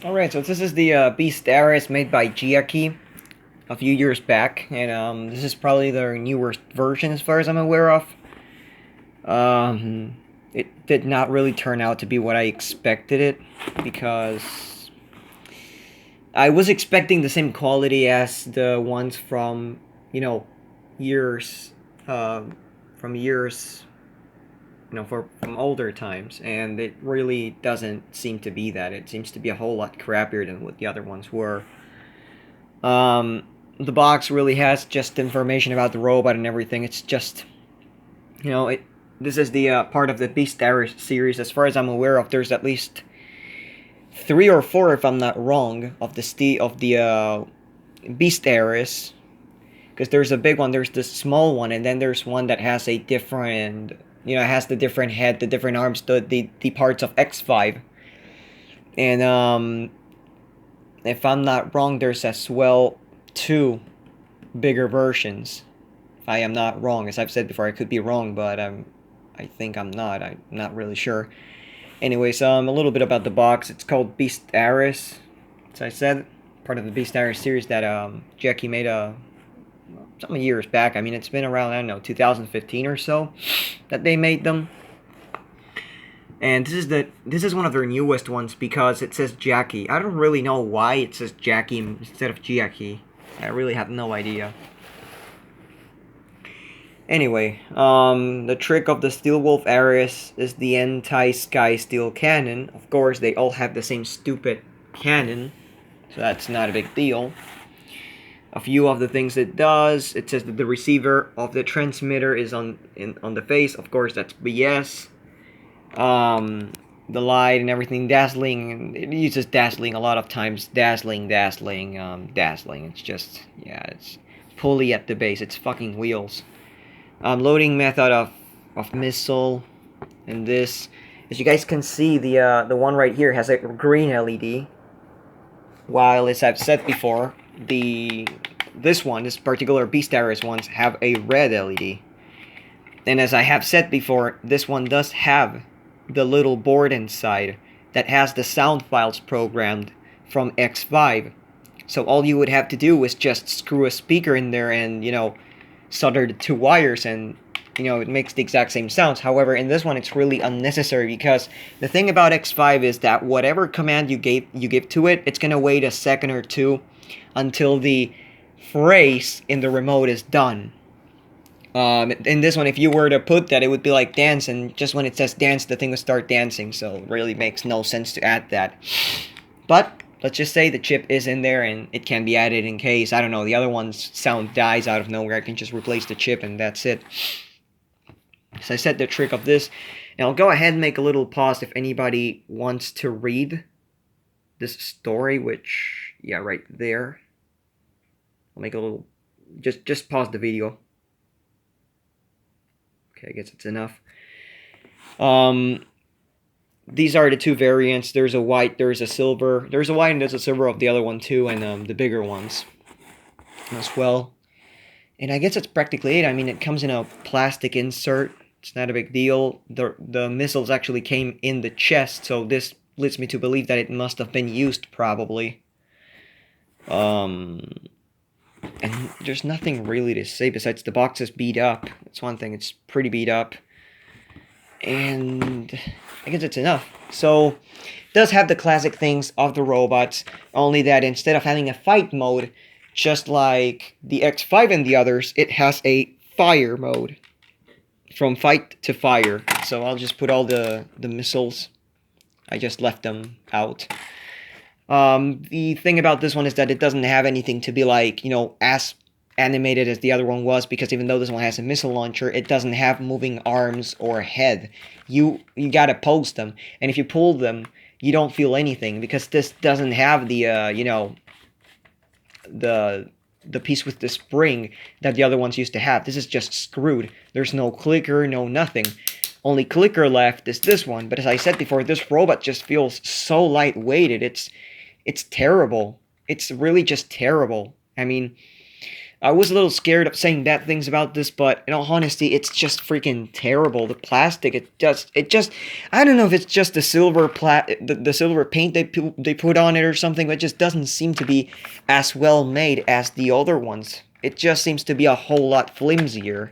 Alright, so this is the Beast Ares made by Giaki a few years back, and this is probably their newest version as far as I'm aware of. It did not really turn out to be what I expected it, because I was expecting the same quality as the ones from, you know, years, from years, from older times, and it really doesn't seem to be that. It seems to be a whole lot crappier than what the other ones were. Um, the box really has just information about the robot and everything. It's just, you know, it. This is the part of the Beast Ares series. As far as I'm aware of, there's at least three or four, if I'm not wrong, of the Beast Ares. Because there's a big one, there's the small one, and then there's one that has a different, has the different head, the different arms, the parts of X5. And if I'm not wrong, there's as well two bigger versions. If I am not wrong, as I've said before, I could be wrong, but I think I'm not. I'm not really sure. Anyways, a little bit about the box. It's called Beast Ares, as I said, part of the Beast Ares series that Jackie made some years back. I mean, it's been around, I don't know, 2015 or so that they made them. And this is one of their newest ones because it says Jackie. I don't really know why it says Jackie instead of Jackie. I really have no idea. Anyway, the trick of the Steelwolf Ares is the anti-sky steel cannon. Of course, they all have the same stupid cannon, so that's not a big deal. A few of the things it does, it says that the receiver of the transmitter is on the face. Of course, that's BS. The light and everything, dazzling. It uses dazzling a lot of times. Dazzling. It's just, yeah, it's pulley at the base. It's fucking wheels. Loading method of missile, and this, as you guys can see, the one right here has a green LED, while, as I've said before, this particular Beast Ares ones have a red LED. And as I have said before, this one does have the little board inside that has the sound files programmed from X5. So all you would have to do is just screw a speaker in there and, solder the two wires, and it makes the exact same sounds. However, in this one it's really unnecessary, because the thing about X5 is that whatever command you give to it, it's gonna wait a second or two until the phrase in the remote is done. In this one, if you were to put that, it would be like dance, and just when it says dance, the thing would start dancing, so it really makes no sense to add that. But let's just say the chip is in there and it can be added in case, I don't know, the other one's sound dies out of nowhere. I can just replace the chip and that's it. So I said the trick of this. And I'll go ahead and make a little pause if anybody wants to read this story, which, yeah, right there. I'll make a little, just pause the video. Okay, I guess it's enough. These are the two variants. There's a white, there's a silver. There's a white and there's a silver of the other one too, and the bigger ones as well. And I guess that's practically it. I mean, it comes in a plastic insert. It's not a big deal. The missiles actually came in the chest, so this leads me to believe that it must have been used probably. And there's nothing really to say besides the box is beat up. That's one thing. It's pretty beat up. And I guess it's enough. So, it does have the classic things of the robots, only that instead of having a fight mode, just like the X5 and the others, it has a fire mode. From fight to fire. So I'll just put all the missiles. I just left them out. The thing about this one is that it doesn't have anything to be like, as animated as the other one was, because even though this one has a missile launcher, it doesn't have moving arms or head. You gotta pose them, and if you pull them, you don't feel anything, because this doesn't have the the piece with the spring that the other ones used to have. This is just screwed. There's no clicker, no nothing. Only clicker left is this one, but as I said before, this robot just feels so lightweighted. It's terrible. It's really just terrible. I mean, I was a little scared of saying bad things about this, but in all honesty, it's just freaking terrible. The plastic, I don't know if it's just the the silver paint they put on it or something, but it just doesn't seem to be as well made as the other ones. It just seems to be a whole lot flimsier.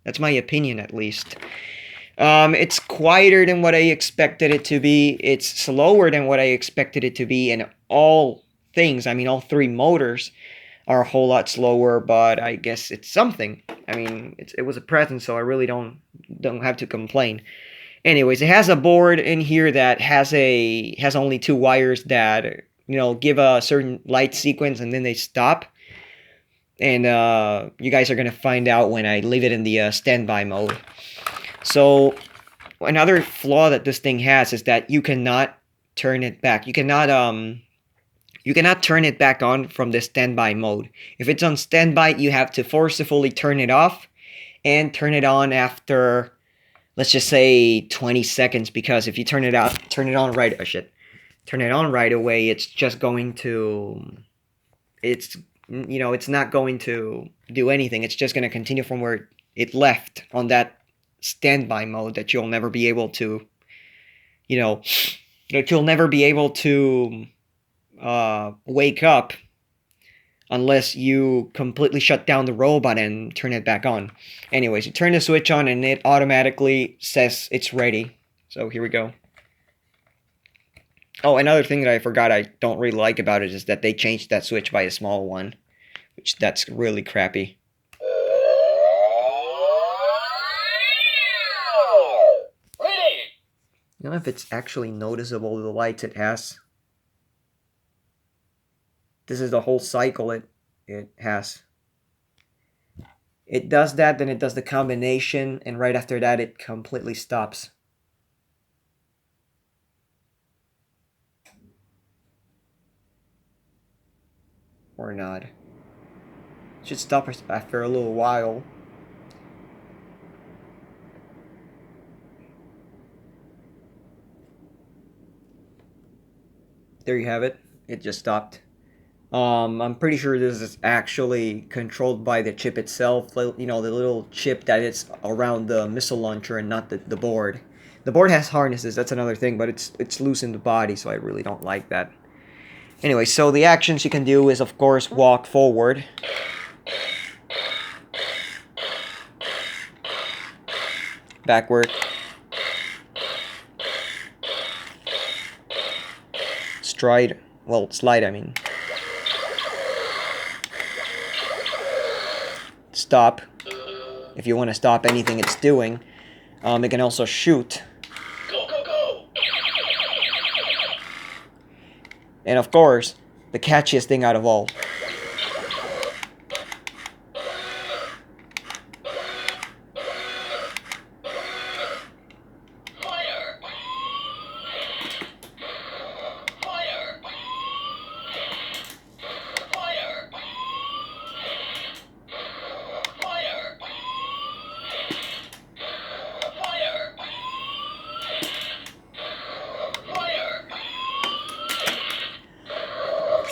That's my opinion, at least. It's quieter than what I expected it to be. It's slower than what I expected it to be, and all things, I mean, all three motors are a whole lot slower, but I guess it's something. I mean, it was a present, so I really don't have to complain. Anyways, it has a board in here that has only two wires that give a certain light sequence and then they stop. And you guys are gonna find out when I leave it in the standby mode. So another flaw that this thing has is that you cannot turn it back. You cannot turn it back on from the standby mode. If it's on standby, you have to forcefully turn it off and turn it on after, let's just say, 20 seconds, because if you turn it on right away, it's just going to, it's not going to do anything. It's just going to continue from where it left on that standby mode that you'll never be able to, wake up unless you completely shut down the robot and turn it back on. Anyways, you turn the switch on and it automatically says it's ready. So here we go. Oh, another thing that I forgot I don't really like about it is that they changed that switch by a small one, which that's really crappy. I don't know if it's actually noticeable, the lights it has. This is the whole cycle it has. It does that, then it does the combination, and right after that it completely stops. Or not. It should stop after a little while. There you have it. It just stopped. I'm pretty sure this is actually controlled by the chip itself. The little chip that is around the missile launcher and not the board. The board has harnesses, that's another thing, but it's loose in the body, so I really don't like that. Anyway, so the actions you can do is, of course, walk forward. Backward. Slide, I mean. Stop. If you want to stop anything it's doing. It can also shoot. Go! And of course, the catchiest thing out of all. Fire!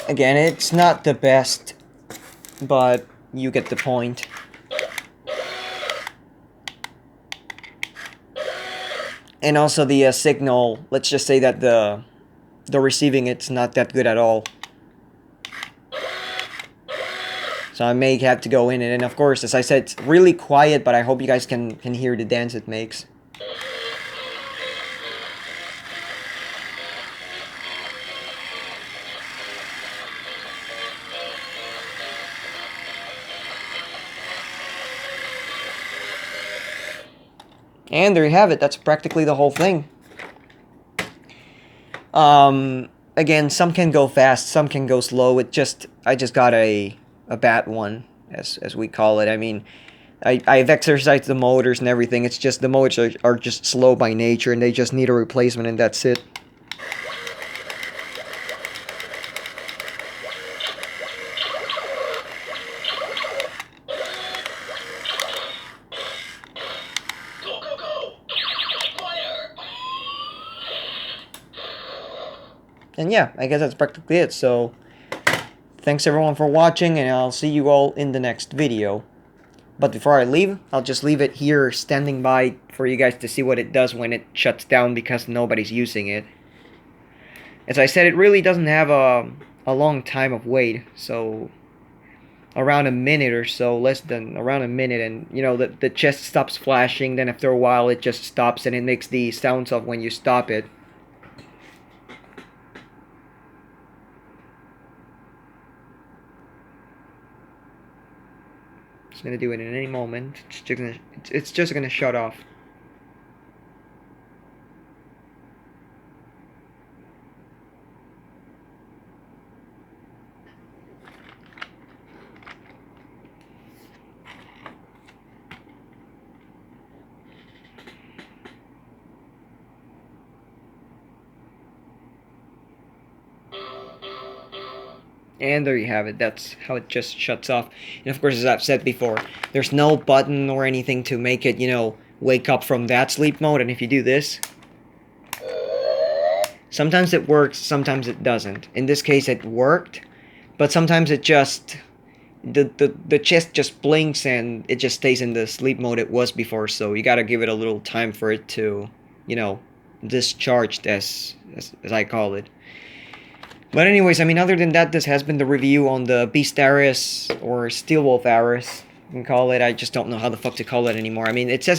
Again, it's not the best, but you get the point. And also the signal, let's just say that the receiving it's not that good at all. So I may have to go in and of course, as I said, it's really quiet, but I hope you guys can hear the dance it makes. And there you have it. That's practically the whole thing. Again, some can go fast, some can go slow. I just got a bad one, as we call it. I mean, I've exercised the motors and everything. It's just the motors are just slow by nature, and they just need a replacement, and that's it. And yeah, I guess that's practically it. So, Thanks everyone for watching, and I'll see you all in the next video. But before I leave, I'll just leave it here standing by for you guys to see what it does when it shuts down because nobody's using it. As I said, it really doesn't have a long time of wait, so around a minute or so, less than around a minute, and you know the chest stops flashing, then after a while it just stops and it makes the sounds of when you stop it. It's gonna do it in any moment. It's just gonna shut off. And there you have it. That's how it just shuts off. And of course, as I've said before, there's no button or anything to make it, you know, wake up from that sleep mode. And if you do this, sometimes it works, sometimes it doesn't. In this case, it worked, but sometimes it just the chest just blinks and it just stays in the sleep mode it was before. So you gotta give it a little time for it to, you know, discharged as I call it. But anyways, I mean, other than that, this has been the review on the Beast Ares, or Steel Wolf Ares, you can call it. I just don't know how the fuck to call it anymore. I mean, it says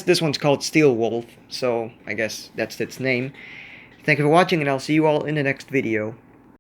this one's called Steel Wolf, so I guess that's its name. Thank you for watching, and I'll see you all in the next video.